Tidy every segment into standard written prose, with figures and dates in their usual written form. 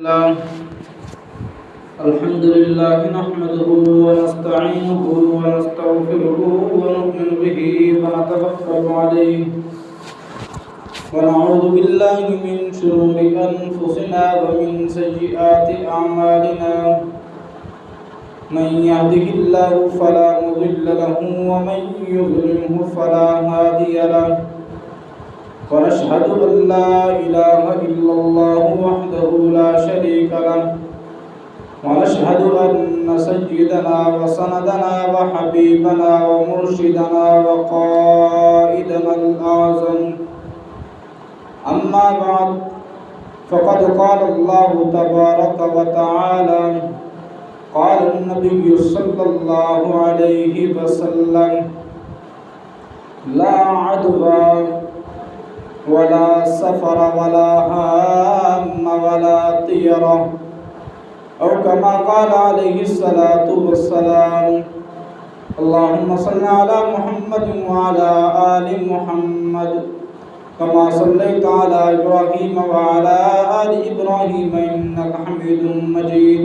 الله الحمد لله نحمده ونستعينه ونستغفره ونؤمن به ونتوكل عليه ونعوذ بالله من شرور أنفسنا ومن سيئات أعمالنا من يهده الله فلا مضل له ومن يضلله فلا هادي له ونشهد أن لا إله إلا الله وحده لا شريك له ونشهد أن سيدنا وسندنا وحبيبنا ومرشدنا وقائدنا الأعظم أما بعد فقد قال الله تبارك وتعالى قال النبي صلى الله عليه وسلم لا عدوى ولا سفر ولا هام ولا طيرة أو كما قال عليه الصلاة والسلام اللهم صل على محمد وعلى آل محمد كما صليت على إبراهيم وعلى آل إبراهيم إنك حميد مجيد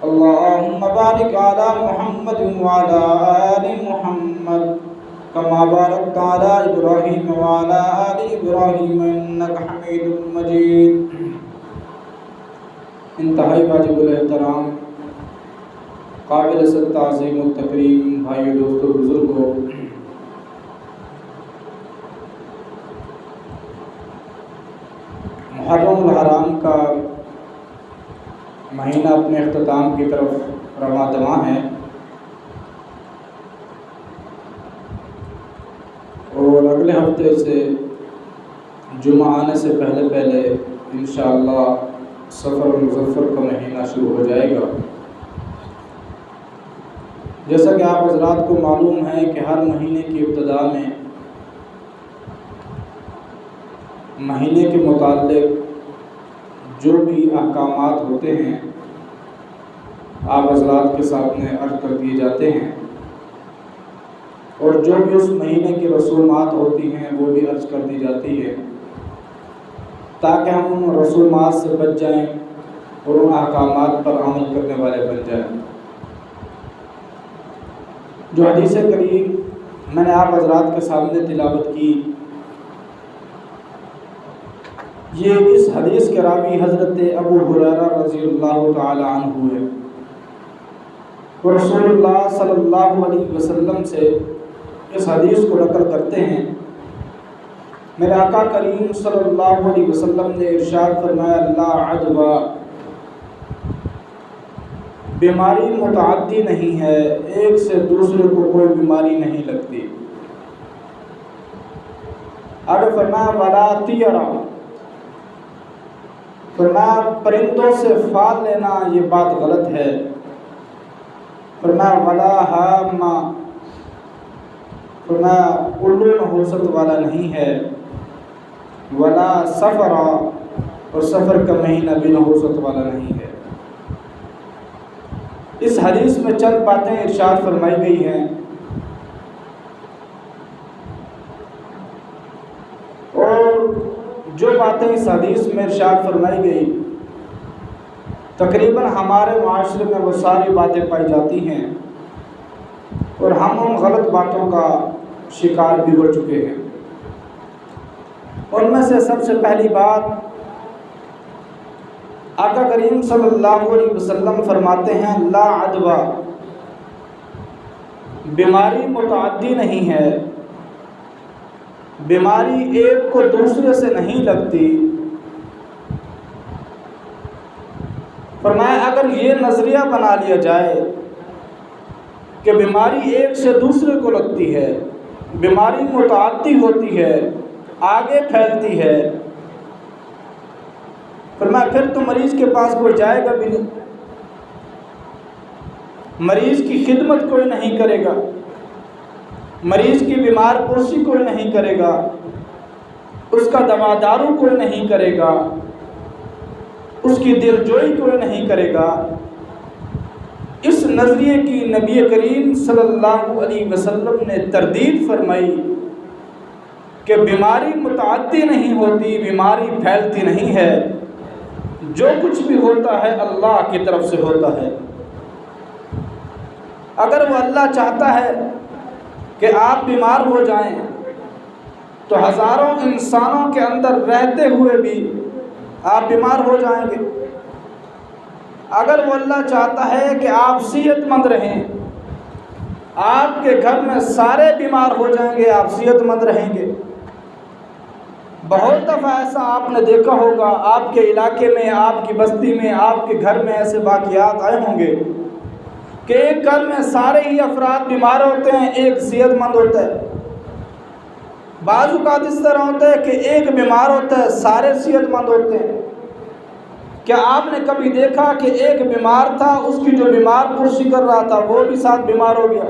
اللهم بارك على محمد وعلى آل محمد كما باركت على إبراهيم وعلى آل إبراهيم إنك حميد مجيد انتہائی واجب الاحترام قابل تعظیم و تکریم بھائیو دوستو بزرگوں، محرم الحرام کا مہینہ اپنے اختتام کی طرف رواں دواں ہے، اور اگلے ہفتے سے جمعہ آنے سے پہلے انشاءاللہ سفر المظفر کا مہینہ شروع ہو جائے گا۔ جیسا کہ آپ حضرات کو معلوم ہے کہ ہر مہینے کی ابتدا میں مہینے کے متعلق جو بھی احکامات ہوتے ہیں آپ حضرات کے سامنے عرض کر دیے جاتے ہیں، اور جو بھی اس مہینے کی رسومات ہوتی ہیں وہ بھی عرض کر دی جاتی ہے، تاکہ ہم ان رسومات سے بچ جائیں اور ان احکامات پر عمل کرنے والے بن جائیں۔ جو حدیث کریم میں نے آپ حضرات کے سامنے تلاوت کی، یہ اس حدیث کے راوی حضرت ابو ہریرہ رضی اللہ تعالی عنہ ہے، وہ رسول اللہ صلی اللہ علیہ وسلم سے اس حدیث کو نقل کرتے ہیں۔ میرے آقا کریم صلی اللہ علیہ وسلم نے ارشاد فرمایا لا عدوى، بیماری متعدی نہیں ہے، ایک سے دوسرے کو کوئی بیماری نہیں لگتی۔ آگے فرمایا ولا طیرہ، فرمایا پرندوں سے فال لینا یہ بات غلط ہے۔ فرمایا ولا ہامہ، فرمایا الو نحوست والا نہیں ہے۔ ولا سفر، اور سفر کا مہینہ بھی نحوست والا نہیں ہے۔ اس حدیث میں چند باتیں ارشاد فرمائی گئی ہیں، اور جو باتیں اس حدیث میں ارشاد فرمائی گئی تقریباً ہمارے معاشرے میں وہ ساری باتیں پائی جاتی ہیں، اور ہم ان غلط باتوں کا شکار بھی ہو چکے ہیں۔ ان میں سے سب سے پہلی بات، آقا کریم صلی اللہ علیہ وسلم فرماتے ہیں لا عدوى، بیماری متعدی نہیں ہے، بیماری ایک کو دوسرے سے نہیں لگتی۔ فرمایا اگر یہ نظریہ بنا لیا جائے کہ بیماری ایک سے دوسرے کو لگتی ہے، بیماری متعدی ہوتی ہے، آگے پھیلتی ہے، فرمایا پھر تو مریض کے پاس کوئی جائے گا بھی نہیں، مریض کی خدمت کوئی نہیں کرے گا، مریض کی بیمار پرسی کوئی نہیں کرے گا، اس کا دوا دارو کوئی نہیں کرے گا، اس کی دل جوئی کوئی نہیں کرے گا۔ اس نظریے کی نبی کریم صلی اللہ علیہ وسلم نے تردید فرمائی کہ بیماری متعدی نہیں ہوتی، بیماری پھیلتی نہیں ہے، جو کچھ بھی ہوتا ہے اللہ کی طرف سے ہوتا ہے۔ اگر وہ اللہ چاہتا ہے کہ آپ بیمار ہو جائیں تو ہزاروں انسانوں کے اندر رہتے ہوئے بھی آپ بیمار ہو جائیں گے۔ اگر وہ اللہ چاہتا ہے کہ آپ صحت مند رہیں، آپ کے گھر میں سارے بیمار ہو جائیں گے، آپ صحت مند رہیں گے۔ بہت دفعہ ایسا آپ نے دیکھا ہوگا، آپ کے علاقے میں، آپ کی بستی میں، آپ کے گھر میں ایسے واقعات آئے ہوں گے کہ ایک گھر میں سارے ہی افراد بیمار ہوتے ہیں، ایک صحت مند ہوتا ہے۔ بعض اوقات اس طرح ہوتا ہے کہ ایک بیمار ہوتا ہے، سارے صحت مند ہوتے ہیں۔ کیا آپ نے کبھی دیکھا کہ ایک بیمار تھا، اس کی جو بیمار پرسی کر رہا تھا وہ بھی ساتھ بیمار ہو گیا؟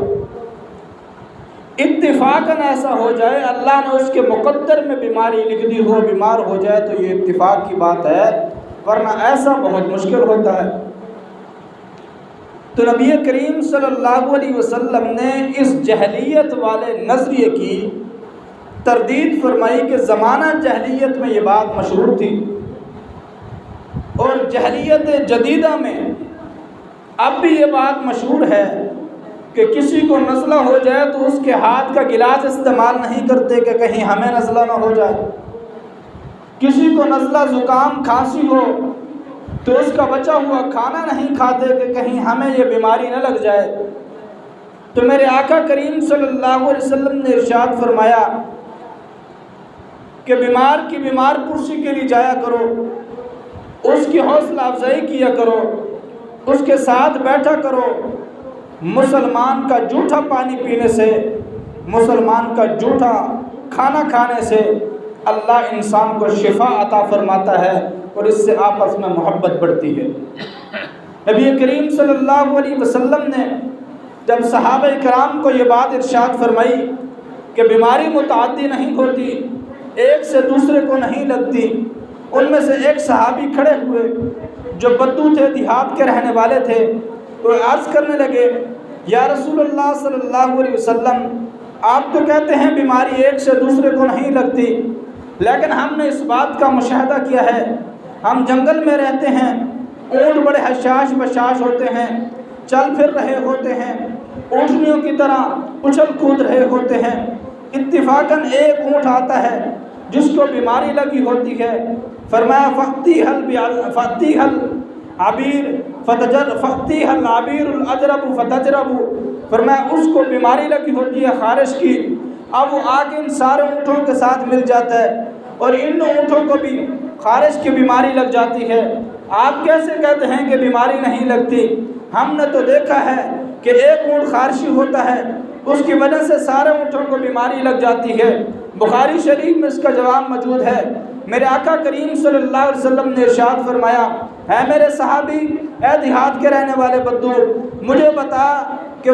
اتفاقاً ایسا ہو جائے، اللہ نے اس کے مقدر میں بیماری لکھ دی ہو، بیمار ہو جائے تو یہ اتفاق کی بات ہے، ورنہ ایسا بہت مشکل ہوتا ہے۔ تو نبی کریم صلی اللہ علیہ وسلم نے اس جہلیت والے نظریے کی تردید فرمائی کہ زمانہ جہلیت میں یہ بات مشہور تھی، اور جہلیت جدیدہ میں اب بھی یہ بات مشہور ہے کہ کسی کو نزلہ ہو جائے تو اس کے ہاتھ کا گلاس استعمال نہیں کرتے کہ کہیں ہمیں نزلہ نہ ہو جائے۔ کسی کو نزلہ، زکام، کھانسی ہو تو اس کا بچا ہوا کھانا نہیں کھاتے کہ کہیں ہمیں یہ بیماری نہ لگ جائے۔ تو میرے آقا کریم صلی اللہ علیہ وسلم نے ارشاد فرمایا کہ بیمار کی بیمار پرسی کے لیے جایا کرو، اس کی حوصلہ افزائی کیا کرو، اس کے ساتھ بیٹھا کرو۔ مسلمان کا جھوٹا پانی پینے سے، مسلمان کا جھوٹا کھانا کھانے سے اللہ انسان کو شفا عطا فرماتا ہے، اور اس سے آپس میں محبت بڑھتی ہے۔ نبی کریم صلی اللہ علیہ وسلم نے جب صحابہ کرام کو یہ بات ارشاد فرمائی کہ بیماری متعدی نہیں ہوتی، ایک سے دوسرے کو نہیں لگتی، ان میں سے ایک صحابی کھڑے ہوئے جو بدو تھے، دیہات کے رہنے والے تھے، تو عرض کرنے لگے، یا رسول اللہ صلی اللہ علیہ وسلم، آپ تو کہتے ہیں بیماری ایک سے دوسرے کو نہیں لگتی، لیکن ہم نے اس بات کا مشاہدہ کیا ہے، ہم جنگل میں رہتے ہیں، اونٹ بڑے حشاش بشاش ہوتے ہیں، چل پھر رہے ہوتے ہیں، اونٹنیوں کی طرح اچھل کود رہے ہوتے ہیں، اتفاقاً ایک اونٹ آتا ہے جس کو بیماری لگی ہوتی ہے، فرمایا فَأْتِيهَا الْعَبِيرُ الْأَجْرَبُ فَتَجْرَبُ، فرمایا اس کو بیماری لگی ہوتی ہے خارش کی، اب وہ آگے ان سارے اونٹوں کے ساتھ مل جاتا ہے اور ان اونٹوں کو بھی خارش کی بیماری لگ جاتی ہے۔ آپ کیسے کہتے ہیں کہ بیماری نہیں لگتی؟ ہم نے تو دیکھا ہے کہ ایک اونٹ خارشی ہوتا ہے، اس کی وجہ سے سارے اونٹوں کو بیماری لگ جاتی ہے۔ بخاری شریف میں اس کا جواب موجود ہے۔ میرے آقا کریم صلی اللہ علیہ وسلم نے ارشاد فرمایا، اے میرے صحابی، اے دیہات کے رہنے والے بدو، مجھے بتا کہ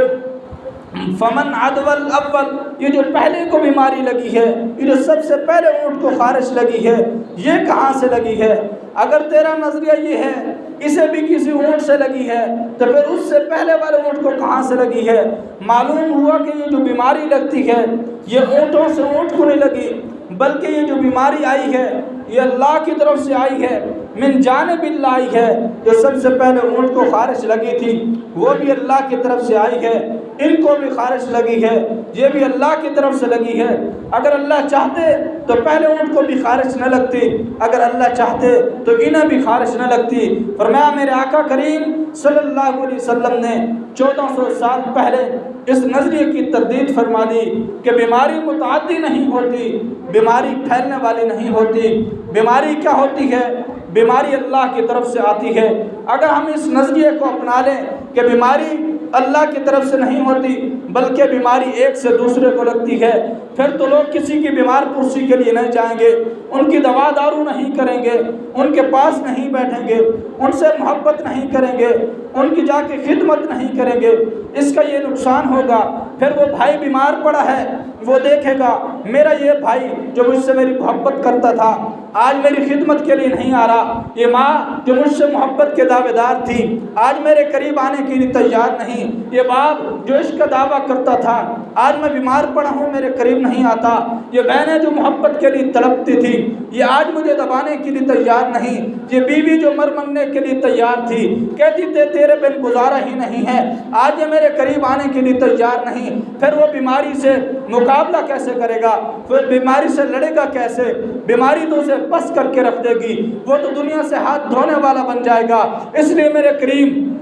فمن عدول اول، یہ جو پہلے کو بیماری لگی ہے، یہ جو سب سے پہلے اونٹ کو خارش لگی ہے، یہ کہاں سے لگی ہے؟ اگر تیرا نظریہ یہ ہے اسے بھی کسی اونٹ سے لگی ہے تو پھر اس سے پہلے والے اونٹ کو کہاں سے لگی ہے؟ معلوم ہوا کہ یہ جو بیماری لگتی ہے یہ اونٹوں سے اونٹ کو نہیں لگی، بلکہ یہ جو بیماری آئی ہے یہ اللہ کی طرف سے آئی ہے، من جانب اللہ آئی ہے۔ جو سب سے پہلے اونٹ کو خارش لگی تھی وہ بھی اللہ کی طرف سے آئی ہے، ان کو بھی خارش لگی ہے، یہ بھی اللہ کی طرف سے لگی ہے۔ اگر اللہ چاہتے تو پہلے اونٹ کو بھی خارش نہ لگتی، اگر اللہ چاہتے تو انہیں بھی خارش نہ لگتی۔ فرمایا میرے آقا کریم صلی اللہ علیہ وسلم نے 1400 سال پہلے اس نظریے کی تردید فرما دی کہ بیماری متعدی نہیں ہوتی، بیماری پھیلنے والی نہیں ہوتی۔ بیماری کیا ہوتی ہے؟ بیماری اللہ کی طرف سے آتی ہے۔ اگر ہم اس نظریے کو اپنا لیں کہ بیماری اللہ کی طرف سے نہیں ہوتی بلکہ بیماری ایک سے دوسرے کو لگتی ہے، پھر تو لوگ کسی کی بیمار پرسی کے لیے نہیں جائیں گے، ان کی دوا دارو نہیں کریں گے، ان کے پاس نہیں بیٹھیں گے، ان سے محبت نہیں کریں گے، ان کی جا کے خدمت نہیں کریں گے۔ اس کا یہ نقصان ہوگا، پھر وہ بھائی بیمار پڑا ہے وہ دیکھے گا میرا یہ بھائی جو مجھ سے میری محبت کرتا تھا آج میری خدمت کے لیے نہیں آ رہا، یہ ماں جو مجھ سے محبت کے دعوے دار تھی آج میرے قریب آنے کے لیے تیار نہیں، یہ باپ جو عشق کا دعویٰ کرتا تھا آج میں بیمار پڑا ہوں، میرے قریب نہیں آتا۔ یہ بہنیں جو محبت کے لیے تڑپتی تھی، یہ آج مجھے دبانے کے لیے تیار نہیں۔ یہ بیوی جو مرنے کے لیے تیار تھی، کہتی تھے تیرے بن گزارا ہی نہیں ہے، آج یہ میرے قریب آنے کے لیے تیار نہیں۔ پھر وہ بیماری سے مقابلہ کیسے کرے گا؟ پھر بیماری سے لڑے گا کیسے؟ بیماری تو اسے پس کر کے رکھ دے گی، وہ تو دنیا سے ہاتھ دھونے والا بن جائے گا۔ اس لیے میرے کریم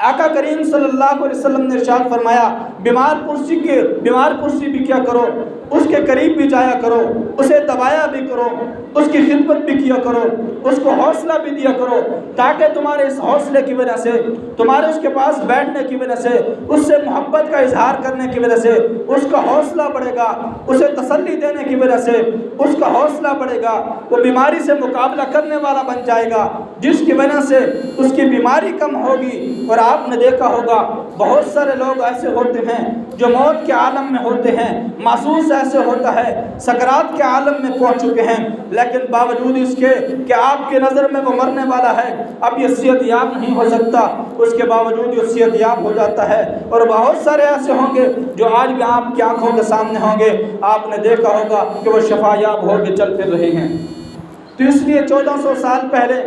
آقا کریم صلی اللہ علیہ وسلم نے ارشاد فرمایا، بیمار پرسی بھی کیا کرو، اس کے قریب بھی جایا کرو، اسے دبایا بھی کرو، اس کی خدمت بھی کیا کرو، اس کو حوصلہ بھی دیا کرو، تاکہ تمہارے اس حوصلے کی وجہ سے، تمہارے اس کے پاس بیٹھنے کی وجہ سے، اس سے محبت کا اظہار کرنے کی وجہ سے اس کا حوصلہ بڑھے گا، اسے تسلی دینے کی وجہ سے اس کا حوصلہ بڑھے گا، وہ بیماری سے مقابلہ کرنے والا بن جائے گا، جس کی وجہ سے اس کی بیماری کم ہوگی۔ اور آپ نے دیکھا ہوگا بہت سارے لوگ ایسے ہوتے ہیں جو موت کے عالم میں ہوتے ہیں، محسوس ایسے ہوتا ہے سکرات کے عالم میں پہنچ چکے ہیں، لیکن باوجود اس کے کہ آپ کی نظر میں وہ مرنے والا ہے، اب یہ صحت یاب نہیں ہو سکتا، اس کے باوجود یہ صحت یاب ہو جاتا ہے۔ اور بہت سارے ایسے ہوں گے جو آج بھی آپ کی آنکھوں کے سامنے ہوں گے، آپ نے دیکھا ہوگا کہ وہ شفا یاب ہو کے چل پھر رہے ہیں۔ تو اس لیے 1400 سال پہلے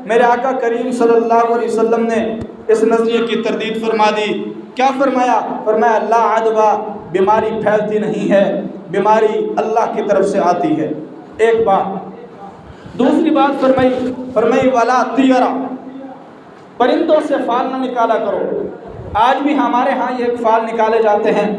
میرے آقا کریم صلی اللہ علیہ وسلم نے اس نظریے کی تردید فرما دی۔ کیا فرمایا؟ فرمایا لا عدوہ، بیماری پھیلتی نہیں ہے، بیماری اللہ کی طرف سے آتی ہے، ایک بات۔ دوسری بات فرمائی ولا طیرہ، پرندوں سے فال نہ نکالا کرو۔ آج بھی ہمارے ہاں یہ ایک فال نکالے جاتے ہیں،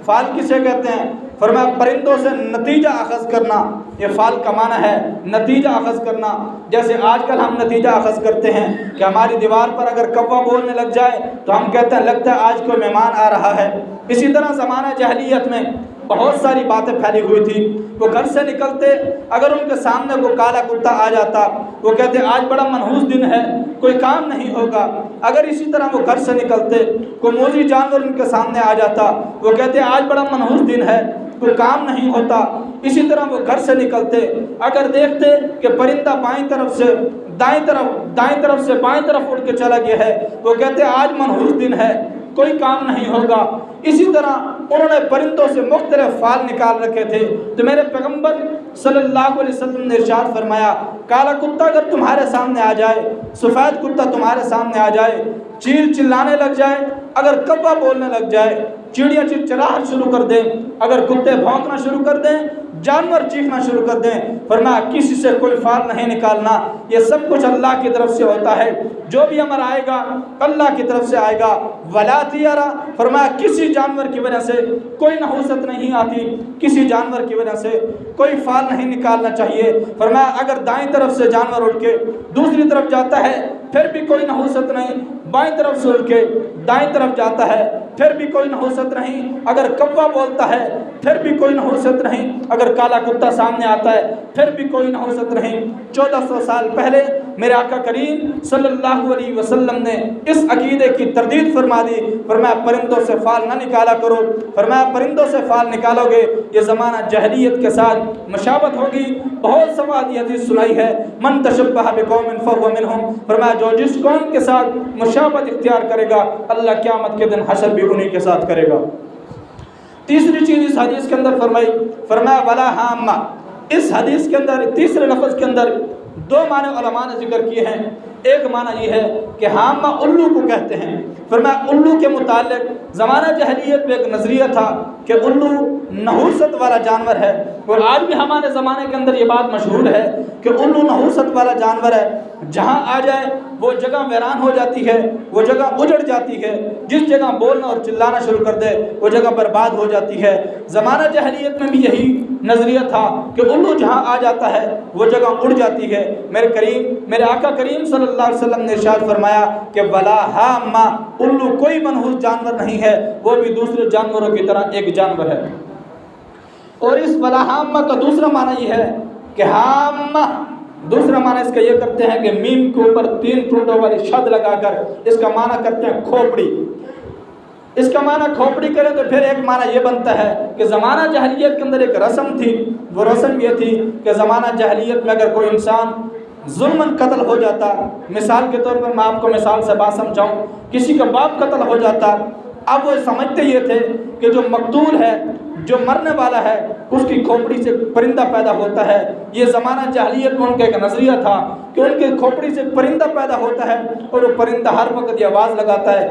فال کسے کہتے ہیں؟ فرمایا پرندوں سے نتیجہ اخذ کرنا، یہ فال کا معنی ہے نتیجہ اخذ کرنا۔ جیسے آج کل ہم نتیجہ اخذ کرتے ہیں کہ ہماری دیوار پر اگر کوا بولنے لگ جائے تو ہم کہتے ہیں لگتا ہے آج کوئی مہمان آ رہا ہے۔ اسی طرح زمانہ جاہلیت میں بہت ساری باتیں پھیلی ہوئی تھی، وہ گھر سے نکلتے اگر ان کے سامنے کوئی کالا کتا آ جاتا، وہ کہتے آج بڑا منحوس دن ہے، کوئی کام نہیں ہوگا۔ اگر اسی طرح وہ گھر سے نکلتے کوئی موذی جانور ان کے سامنے آ جاتا، وہ کہتے آج بڑا منحوس دن ہے، کوئی کام نہیں ہوتا۔ اسی طرح وہ گھر سے نکلتے اگر دیکھتے کہ پرندہ بائیں طرف سے دائیں طرف سے بائیں طرف اڑ کے چلا گیا ہے، وہ کہتے آج منحوس دن ہے، کوئی کام نہیں ہوگا۔ اسی طرح انہوں نے پرندوں سے مختلف فال نکال رکھے تھے۔ تو میرے پیغمبر صلی اللہ علیہ وسلم نے ارشاد فرمایا، کالا کتا اگر تمہارے سامنے آ جائے، سفید کتا تمہارے سامنے آ جائے، چیل چلانے لگ جائے، اگر کوا بولنے لگ جائے، چڑیاں چہچہاہٹ شروع کر دیں، اگر کتے بھونکنا شروع کر دیں، جانور چیخنا شروع کر دیں، فرمایا کسی سے کوئی فال نہیں نکالنا، یہ سب کچھ اللہ کی طرف سے ہوتا ہے، جو بھی امر آئے گا اللہ کی طرف سے آئے گا۔ ولا طیرہ، فرمایا کسی جانور کی وجہ سے کوئی نحوست نہیں آتی، کسی جانور کی وجہ سے کوئی فال نہیں نکالنا چاہیے۔ فرمایا اگر دائیں طرف سے جانور اٹھ کے دوسری طرف جاتا ہے پھر بھی کوئی نحوست نہیں، بائیں طرف سے اٹھ کے دائیں طرف جاتا ہے پھر بھی کوئی نحوست نہیں، اگر کوا بولتا ہے پھر بھی کوئی نحوست نہیں، اگر کالا کتا سامنے آتا ہے پھر بھی کوئی نحوست نہیں۔ 1400 سال پہلے میرے آقا کریم صلی اللہ علیہ وسلم نے اس عقیدے کی تردید فرما دی۔ فرمایا پرندوں سے فال نہ نکالا کرو، فرمایا پرندوں سے فال نکالو گے یہ زمانہ جاہلیت کے ساتھ مشابہت ہوگی۔ بہت سوادی حدیث سنائی ہے، من تشبہ بقوم فہو منہم، فرمایا جو جس قوم کے ساتھ مشابہت اختیار کرے گا اللہ قیامت کے دن حشر بھی انہی کے ساتھ کرے گا۔ تیسری چیز اس حدیث کے اندر فرمایا ولا ہامہ، اس حدیث کے اندر تیسرے لفظ کے اندر دو معنی علماء نے ذکر کیے ہیں۔ ایک معنی یہ ہے کہ ہامہ الو کو کہتے ہیں۔ فرمایا الو کے متعلق زمانہ جاہلیت میں ایک نظریہ تھا کہ الو نحوست والا جانور ہے، اور آج بھی ہمارے زمانے کے اندر یہ بات مشہور ہے کہ الو نحوست والا جانور ہے، جہاں آ جائے وہ جگہ ویران ہو جاتی ہے، وہ جگہ اجڑ جاتی ہے، جس جگہ بولنا اور چلانا شروع کر دے وہ جگہ برباد ہو جاتی ہے۔ زمانہ جاہلیت میں بھی یہی نظریہ تھا کہ الو جہاں آ جاتا ہے وہ جگہ اڑ جاتی ہے۔ میرے آقا کریم صلی اللہ علیہ وسلم نے ارشاد فرمایا کہ ولا ہامہ، الو کوئی منحوس جانور نہیں ہے، وہ بھی دوسرے جانوروں کی طرح ایک جانور ہے۔ اور اس ولا ہامہ کا دوسرا معنی یہ ہے کہ ہامہ، دوسرا معنی اس کا یہ کرتے ہیں کہ میم کے اوپر 3 ٹوٹوں والی شد لگا کر اس کا معنی کرتے ہیں کھوپڑی۔ اس کا معنی کھوپڑی کریں تو پھر ایک معنی یہ بنتا ہے کہ زمانہ جاہلیت کے اندر ایک رسم تھی، وہ رسم یہ تھی کہ زمانہ جاہلیت میں اگر کوئی انسان ظلماً قتل ہو جاتا، مثال کے طور پر میں آپ کو مثال سے بات سمجھاؤں، کسی کا باپ قتل ہو جاتا اب وہ سمجھتے یہ تھے کہ جو مقتول ہے، جو مرنے والا ہے، اس کی کھوپڑی سے پرندہ پیدا ہوتا ہے۔ یہ زمانہ جاہلیت میں ان کا ایک نظریہ تھا کہ ان کے کھوپڑی سے پرندہ پیدا ہوتا ہے اور وہ پرندہ ہر وقت یہ آواز لگاتا ہے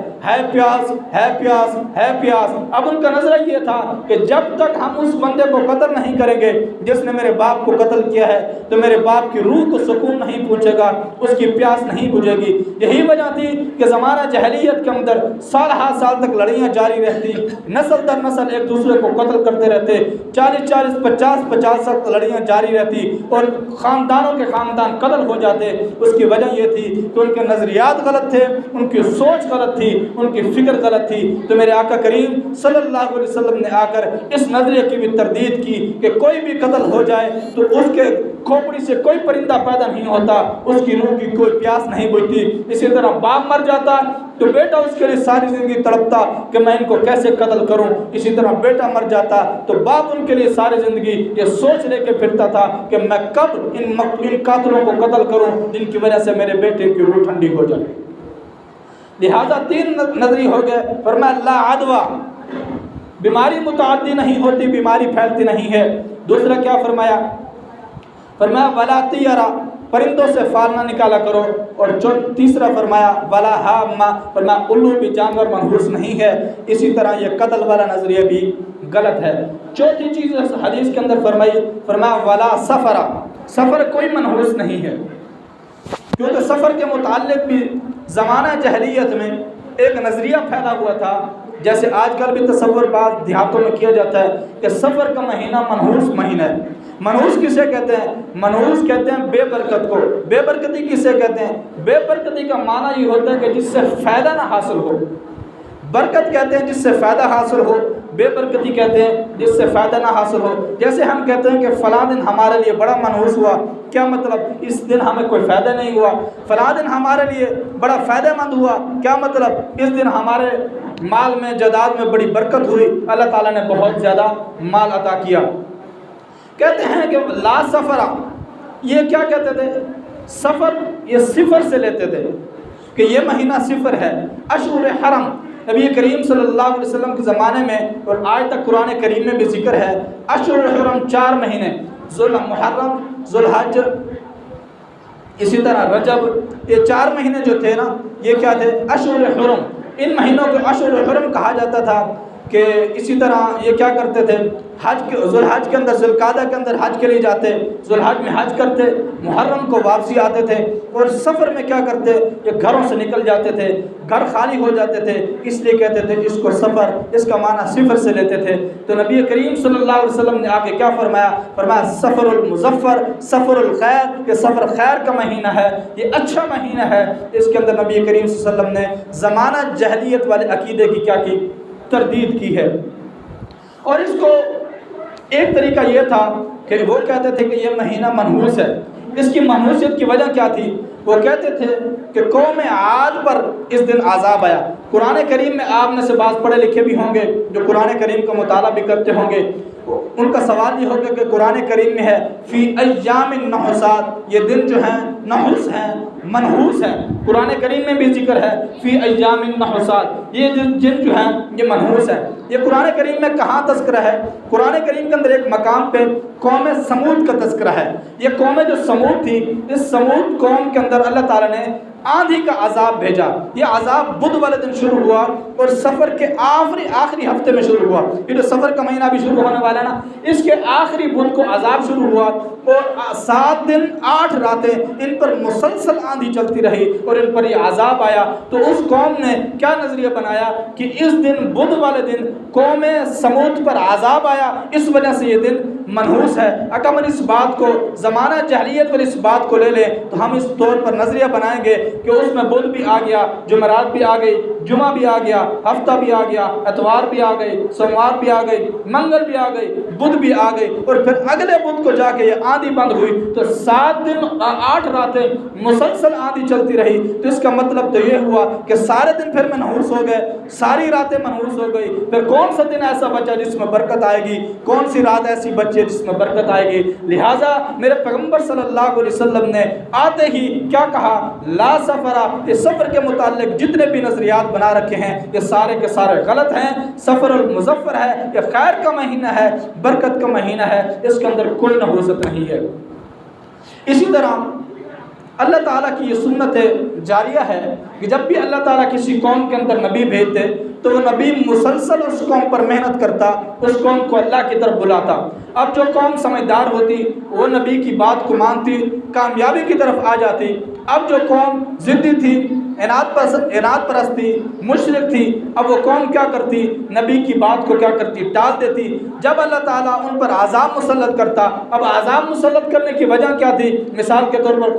پیاس، ہے پیاس، ہے پیاس۔ اب ان کا نظریہ یہ تھا کہ جب تک ہم اس بندے کو قتل نہیں کریں گے جس نے میرے باپ کو قتل کیا ہے تو میرے باپ کی روح کو سکون نہیں پہنچے گا، اس کی پیاس نہیں بجھے گی۔ یہی وجہ تھی کہ زمانہ جاہلیت کے اندر سال ہر سال تک لڑائیاں جاری رہتی، نسل در نسل ایک دوسرے کو قتل کرتے رہتے، 40 50 تک لڑائیاں جاری رہتی اور خاندانوں کے خاندان قتل ہو جاتے۔ اس کی وجہ یہ تھی کہ ان کے نظریات غلط تھے، ان کی سوچ غلط تھی، ان کی فکر غلط تھی۔ تو میرے آقا کریم صلی اللہ علیہ وسلم نے آ کر اس نظریے کی بھی تردید کی کہ کوئی بھی قتل ہو جائے تو اس کے کھوپڑی سے کوئی پرندہ پیدا نہیں ہوتا، اس کی روح کی کوئی پیاس نہیں بجھتی۔ اسی طرح باپ مر جاتا تو بیٹا اس کے لیے ساری زندگی تڑپتا کہ میں ان کو کیسے قتل کروں۔ اسی طرح بیٹا مر جاتا تو باپ ان کے لیے ساری زندگی یہ سوچ لے کے پھرتا تھا کہ میں کب ان قاتلوں کو قتل کروں جن کی وجہ سے میرے بیٹے کی روح ٹھنڈی ہو جائے۔ لہذا 3 نظری ہو گئے۔ فرمایا لا عدوہ، بیماری متعدی نہیں ہوتی، بیماری پھیلتی نہیں ہے۔ دوسرا کیا فرمایا؟ فرمایا ولا طیرہ، پرندوں سے فال نہ نکالا کرو۔ اور تیسرا فرمایا ولا ہامہ، فرمایا الو بھی جانور منحوس نہیں ہے۔ اسی طرح یہ قتل والا نظریہ بھی غلط ہے۔ چوتھی چیز اس حدیث کے اندر فرمایا ولا سفرہ، سفر کوئی منحوس نہیں ہے، کیونکہ سفر کے متعلق بھی زمانہ جاہلیت میں ایک نظریہ پھیلا ہوا تھا۔ جیسے آج کل بھی تصور بعض دیہاتوں میں کیا جاتا ہے کہ سفر کا مہینہ منحوس مہینہ ہے۔ منحوس کسے کہتے ہیں؟ منحوس کہتے ہیں بے برکت کو۔ بے برکتی کسے کہتے ہیں؟ بے برکتی کا معنی یہ ہوتا ہے کہ جس سے فائدہ نہ حاصل ہو۔ برکت کہتے ہیں جس سے فائدہ حاصل ہو، بے برکتی کہتے ہیں جس سے فائدہ نہ حاصل ہو۔ جیسے ہم کہتے ہیں کہ فلاں دن ہمارے لیے بڑا منحوس ہوا، کیا مطلب؟ اس دن ہمیں کوئی فائدہ نہیں ہوا۔ فلاں دن ہمارے لیے بڑا فائدہ مند ہوا، کیا مطلب؟ اس دن ہمارے مال میں جائیداد میں بڑی برکت ہوئی، اللہ تعالیٰ نے بہت زیادہ مال عطا کیا۔ کہتے ہیں کہ لا سفرہ، یہ کیا کہتے تھے؟ سفر یہ صفر سے لیتے تھے کہ یہ مہینہ صفر ہے۔ اشہر حرم، نبی کریم صلی اللہ علیہ وسلم کے زمانے میں اور آج تک قرآن کریم میں بھی ذکر ہے، اشہر حرم 4 مہینے، محرم، ذوالحج، اسی طرح رجب، یہ 4 مہینے جو تھے نا یہ کیا تھے؟ اشہر حرم۔ ان مہینوں کو اشہر حرم کہا جاتا تھا کہ اسی طرح یہ کیا کرتے تھے؟ حج کے ذوالحج کے اندر، ذوالقعدہ کے اندر حج کے لیے جاتے، ذوالحج میں حج کرتے، محرم کو واپسی آتے تھے، اور سفر میں کیا کرتے؟ یہ گھروں سے نکل جاتے تھے، گھر خالی ہو جاتے تھے، اس لیے کہتے تھے اس کو سفر، اس کا معنی صفر سے لیتے تھے۔ تو نبی کریم صلی اللہ علیہ وسلم نے آگے کیا فرمایا؟ فرمایا سفر المظفر، سفر الخیر، کہ سفر خیر کا مہینہ ہے، یہ اچھا مہینہ ہے۔ اس کے اندر نبی کریم صلی اللہ علیہ وسلم نے زمانہ جاہلیت والے عقیدے کی کیا کی؟ تردید کی ہے۔ اور اس کو ایک طریقہ یہ تھا کہ وہ کہتے تھے کہ یہ مہینہ منحوس ہے۔ اس کی منحوسیت کی وجہ کیا تھی؟ وہ کہتے تھے کہ قوم عاد پر اس دن عذاب آیا۔ قرآن کریم میں آپ میں سے بعض پڑھے لکھے بھی ہوں گے جو قرآن کریم کا مطالعہ بھی کرتے ہوں گے، ان کا سوال یہ ہوگا کہ قرآن کریم میں ہے فی ایام النحسات، یہ دن جو ہیں نحس ہیں، منحوس ہیں۔ قرآن کریم میں بھی ذکر ہے فی ایام النحسات، یہ دن جو ہیں یہ منحوس ہیں۔ یہ قرآن کریم میں کہاں تذکرہ ہے؟ قرآن کریم کے اندر ایک مقام پہ قوم سمود کا تذکرہ ہے۔ یہ قوم جو سمود تھی، اس سمود قوم کے اندر اللہ تعالیٰ نے آندھی کا عذاب بھیجا۔ یہ عذاب بدھ والے دن شروع ہوا اور سفر کے آخری ہفتے میں شروع ہوا۔ یہ جو سفر کا مہینہ بھی شروع ہونے والا ہے نا، اس کے آخری بدھ کو عذاب شروع ہوا اور 7 دن 8 راتیں ان پر مسلسل آندھی چلتی رہی اور ان پر یہ عذاب آیا۔ تو اس قوم نے کیا نظریہ بنایا کہ اس دن بدھ والے دن قوم سمود پر عذاب آیا، اس وجہ سے یہ دن منحوس ہے۔ اگر ہم اس بات کو زمانہ جاہلیت پر اس بات کو لے لیں تو ہم اس طور پر نظریہ بنائیں گے کہ اس میں بدھ بھی آ گیا، جمعرات بھی آ گئی، جمعہ بھی آ گیا، ہفتہ بھی آ گیا، اتوار بھی آ گئی، سوموار بھی آ گئی، منگل بھی آ گئی، بدھ بھی آ گئی، اور پھر اگلے بدھ کو جا کے یہ آندھی بند ہوئی تو 7 دن 8 راتیں مسلسل آندھی چلتی رہی۔ تو اس کا مطلب تو یہ ہوا کہ سارے دن پھر منحوس ہو گئے، ساری راتیں منحوس ہو گئی۔ پھر کون سا دن ایسا بچا جس میں برکت آئے گی؟ کون سی رات ایسی بچی جس میں برکت آئے گی؟ لہٰذا میرے پیغمبر صلی اللہ علیہ وسلم نے آتے ہی کیا کہا؟ لا سفرہ، اس سفر کے متعلق جتنے بھی نظریات بنا رکھے ہیں یہ سارے کے سارے غلط ہیں۔ سفر المظفر ہے، یہ خیر کا مہینہ ہے، برکت کا مہینہ ہے، اس کے اندر کوئی نحوست نہیں ہے۔ اسی طرح اللہ تعالیٰ کی یہ سنت جاریہ ہے کہ جب بھی اللہ تعالیٰ کسی قوم کے اندر نبی بھیجتے تو وہ نبی مسلسل اس قوم پر محنت کرتا، اس قوم کو اللہ کی طرف بلاتا۔ اب جو قوم سمجھدار ہوتی وہ نبی کی بات کو مانتی، کامیابی کی طرف آ جاتی۔ اب جو قوم ضدی تھی، اناد پرست تھی، مشرک تھی، اب وہ قوم کیا کرتی؟ نبی کی بات کو کیا کرتی؟ ٹال دیتی۔ جب اللہ تعالیٰ ان پر عذاب مسلط کرتا، اب عذاب مسلط کرنے کی وجہ کیا تھی؟ مثال کے طور پر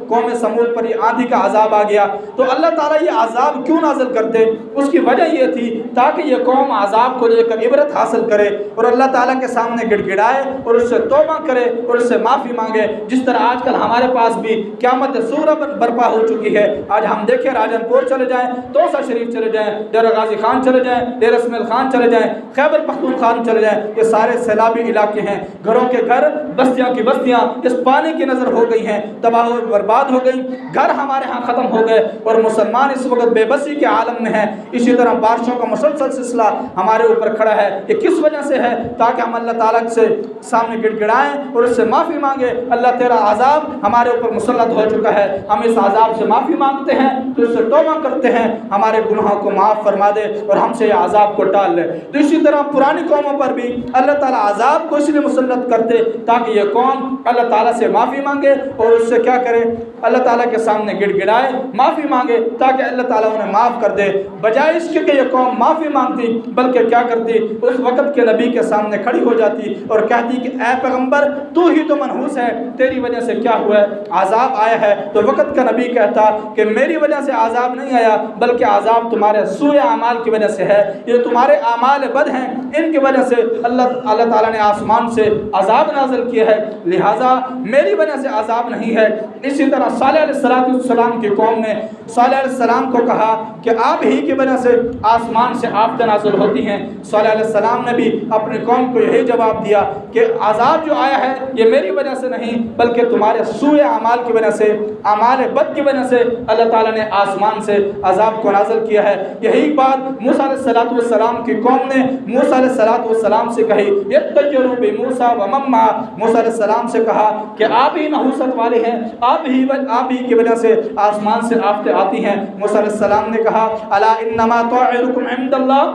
قوم سمود پر یہ آندھی کا عذاب آ گیا، تو اللہ تعالیٰ یہ عذاب کیوں نازل کرتے؟ اس کی وجہ یہ تھی تاکہ یہ قوم عذاب کو لے کر عبرت حاصل کرے اور اللہ تعالیٰ کے سامنے گڑ گڑائے اور اس سے توبہ کرے اور اس سے معافی مانگے۔ جس طرح آج کل ہمارے پاس بھی قیامت صورہ برپا ہو چکی ہے۔ آج ہم دیکھیں راجن پور چلے جائیں، توسا شریف چلے جائیں، ڈیرہ غازی خان چلے جائیں، ڈیرہ اسماعیل خان چلے جائیں، خیبر پختونخوا چلے جائیں، یہ سارے سیلابی علاقے ہیں۔ گھروں کے گھر، بستیاں کی بستیاں اس پانی کی نظر ہو گئی ہیں، تباہ و برباد ہو گئی، گھر ہمارے ہاں ختم ہو گئے اور مسلمان اس وقت بے بسی کے عالم میں ہیں۔ اسی طرح بارشوں کا مسلسل سلسلہ ہمارے اوپر کھڑا ہے۔ یہ کس وجہ سے ہے؟ تاکہ ہم اللہ تعالیٰ سے سامنے گڑ گڑائیں اور اس سے معافی مانگے۔ اللہ تیرا عذاب ہمارے اوپر مسلط ہو چکا ہے، ہم اس عذاب سے معافی مانگتے ہیں، تو اس سے توبہ کرتے ہیں، ہمارے گناہوں کو معاف فرما دے اور ہم سے یہ عذاب کو ٹال لے۔ تو اسی طرح پرانی قوموں پر بھی اللہ تعالیٰ عذاب کو اس لیے مسلط کرتے تاکہ یہ قوم اللہ تعالیٰ سے معافی مانگے اور اس سے کیا کرے؟ اللہ تعالیٰ کے سامنے گڑ گڑائے، معافی مانگے تاکہ اللہ تعالیٰ انہیں معاف کر دے۔ بجائے اس کے کہ یہ قوم معافی مانگتی، بلکہ کیا کرتی؟ اس وقت کے نبی کے سامنے کھڑی ہو جاتی اور کہتی کہ اے پیغمبر تو ہی تو منحوس ہے، تیری وجہ سے کیا ہوا ہے؟ عذاب آیا ہے۔ تو وقت کا نبی کہتا کہ میری وجہ سے عذاب نہیں آیا، بلکہ عذاب تمہارے سوء اعمال کی وجہ سے ہے، یہ تمہارے اعمال بد ہیں، ان کی وجہ سے اللہ تعالیٰ نے آسمان سے عذاب نازل کیا ہے، لہٰذا میری وجہ سے عذاب نہیں ہے۔ اسی طرح صالح علیہ السلام کی قوم نے صالح علیہ السلام کو کہا کہ آپ ہی کی وجہ سے آسمان سے آفتیں نازل ہوتی ہیں۔ صالح علیہ السلام نے بھی اپنی قوم کو یہی جواب دیا کہ عذاب جو آیا ہے یہ میری وجہ سے نہیں، بلکہ تمہارے سوء اعمال کی وجہ سے، اعمال بد کی وجہ سے اللہ تعالیٰ نے آسمان سے عذاب کو نازل کیا ہے۔ یہی بات موسیٰ علیہ السلام کی قوم نے موسیٰ علیہ السلام سے کہی، یطیروا بموسیٰ ومن معہ، موسیٰ علیہ السلام سے کہا کہ آپ ہی نحوست والے ہیں، آپ ہی کی وجہ سے آسمان سے آفتیں آتی ہیں۔ موسیٰ علیہ السلام نے کہا الا انما طائرکم عند اللہ،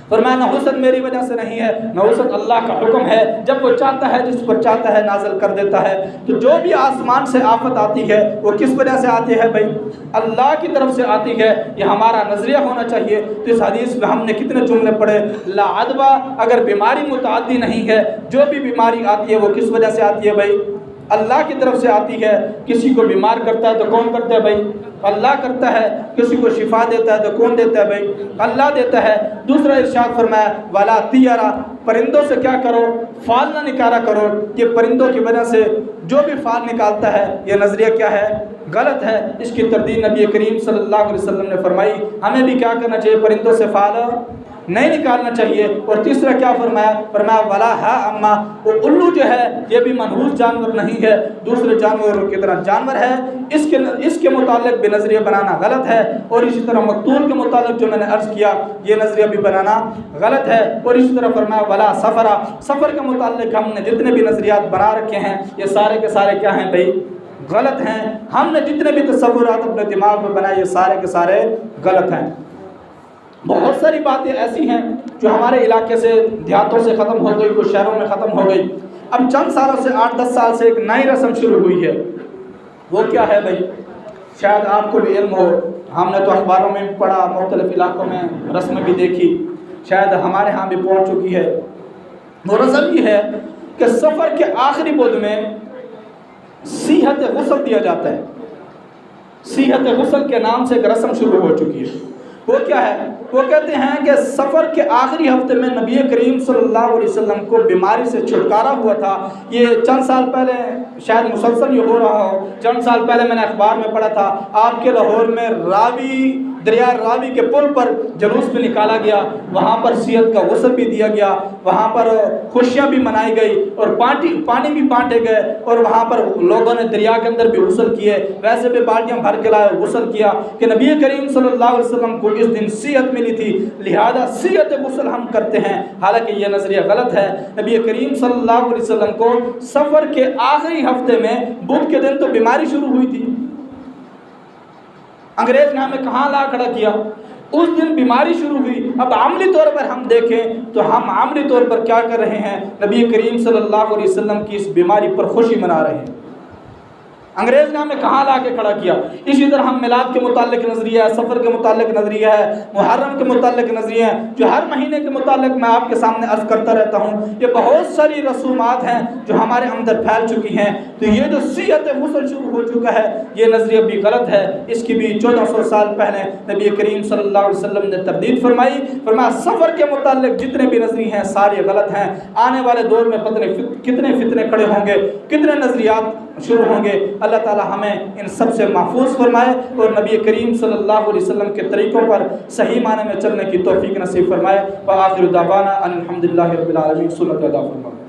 فرمایا نحوست میری وجہ سے نہیں ہے، نحوست اللہ کا حکم ہے، جب وہ چاہتا ہے جس پر چاہتا ہے نازل کر دیتا ہے۔ تو جو بھی آسمان سے آفت آتی ہے وہ کس وجہ سے آتی ہے بھائی؟ اللہ کی طرف سے آتی ہے، یہ ہمارا نظریہ ہونا چاہیے۔ تو اس حدیث میں ہم نے کتنے جملے پڑھے؟ لا عدوہ، اگر بیماری متعدی نہیں ہے، جو بھی بیماری آتی ہے وہ کس وجہ سے آتی ہے بھائی؟ اللہ کی طرف سے آتی ہے۔ کسی کو بیمار کرتا ہے تو کون کرتا ہے بھائی؟ اللہ کرتا ہے۔ کسی کو شفا دیتا ہے تو کون دیتا ہے بھائی؟ اللہ دیتا ہے۔ دوسرا ارشاد فرمایا ولا طیرا، پرندوں سے کیا کرو؟ فال نہ نکالا کرو۔ یہ پرندوں کی وجہ سے جو بھی فال نکالتا ہے یہ نظریہ کیا ہے؟ غلط ہے۔ اس کی تردید نبی کریم صلی اللہ علیہ وسلم نے فرمائی۔ ہمیں بھی کیا کرنا چاہیے؟ پرندوں سے فال نہیں نکالنا چاہیے۔ اور تیسرا کیا فرمایا؟ فرمایا ولا ہا اما، وہ الو جو ہے یہ بھی منحوس جانور نہیں ہے، دوسرے جانوروں کی طرح جانور ہے، اس کے متعلق بھی نظریہ بنانا غلط ہے۔ اور اسی طرح مقتول کے متعلق جو میں نے عرض کیا یہ نظریہ بھی بنانا غلط ہے۔ اور اسی طرح فرمایا ولا سفرا، سفر کے متعلق ہم نے جتنے بھی نظریات بنا رکھے ہیں یہ سارے کے سارے کیا ہیں بھائی؟ غلط ہیں۔ ہم نے جتنے بھی تصورات اپنے دماغ میں بنائے یہ سارے کے سارے غلط ہیں۔ بہت ساری باتیں ایسی ہیں جو ہمارے علاقے سے دیہاتوں سے ختم ہو گئی، کچھ شہروں میں ختم ہو گئی۔ اب چند سالوں سے 8-10 سال سے ایک نئی رسم شروع ہوئی ہے، وہ کیا ہے بھائی؟ شاید آپ کو بھی علم ہو، ہم نے تو اخباروں میں بھی پڑھا، مختلف علاقوں میں رسم بھی دیکھی، شاید ہمارے ہاں بھی پہنچ چکی ہے۔ وہ رسم یہ ہے کہ سفر کے آخری بدھ میں صیحت غسل دیا جاتا ہے۔ صیحت غسل کے نام سے ایک رسم شروع ہو چکی ہے۔ وہ کیا ہے؟ وہ کہتے ہیں کہ سفر کے آخری ہفتے میں نبی کریم صلی اللہ علیہ وسلم کو بیماری سے چھٹکارا ہوا تھا۔ یہ چند سال پہلے شاید مسلسل یہ ہو رہا ہو، چند سال پہلے میں نے اخبار میں پڑھا تھا آپ کے لاہور میں راوی دریا راوی کے پل پر جلوس بھی نکالا گیا، وہاں پر سیرت کا غسل بھی دیا گیا، وہاں پر خوشیاں بھی منائی گئی اور پانی بھی بانٹے گئے، اور وہاں پر لوگوں نے دریا کے اندر بھی غسل کیے، ویسے بھی بالٹیاں بھر کے لائے غسل کیا کہ نبی کریم صلی اللہ علیہ وسلم کو اس دن سیرت ملی تھی، لہذا سیرت غسل ہم کرتے ہیں۔ حالانکہ یہ نظریہ غلط ہے۔ نبی کریم صلی اللہ علیہ وسلم کو سفر کے آخری ہفتے میں بدھ کے دن تو بیماری شروع ہوئی تھی، انگریز نے ہمیں کہاں لا کھڑا کیا، اس دن بیماری شروع ہوئی۔ اب عملی طور پر ہم دیکھیں تو ہم عملی طور پر کیا کر رہے ہیں؟ نبی کریم صلی اللہ علیہ وسلم کی اس بیماری پر خوشی منا رہے ہیں۔ انگریز نے ہمیں کہاں لا کے کھڑا کیا؟ اسی طرح ہم میلاد کے متعلق نظریہ ہے، سفر کے متعلق نظریہ ہے، محرم کے متعلق نظریہ ہے، جو ہر مہینے کے متعلق میں آپ کے سامنے عرض کرتا رہتا ہوں۔ یہ بہت ساری رسومات ہیں جو ہمارے اندر پھیل چکی ہیں۔ تو یہ جو سیرت غسل شروع ہو چکا ہے، یہ نظریہ بھی غلط ہے۔ اس کی بھی 1400 سال پہلے نبی کریم صلی اللہ علیہ وسلم نے تردید فرمائی۔ فرمایا سفر کے متعلق جتنے بھی نظریے ہیں سارے غلط ہیں۔ آنے والے دور میں پتہ نہیں کتنے فتنے کھڑے ہوں گے، کتنے نظریات شروع ہوں گے۔ اللہ تعالی ہمیں ان سب سے محفوظ فرمائے اور نبی کریم صلی اللہ علیہ وسلم کے طریقوں پر صحیح معنی میں چلنے کی توفیق نصیب فرمائے۔ وآخر دعوانا ان الحمد للہ رب العالمین۔ صلی اللہ علیہ وسلم۔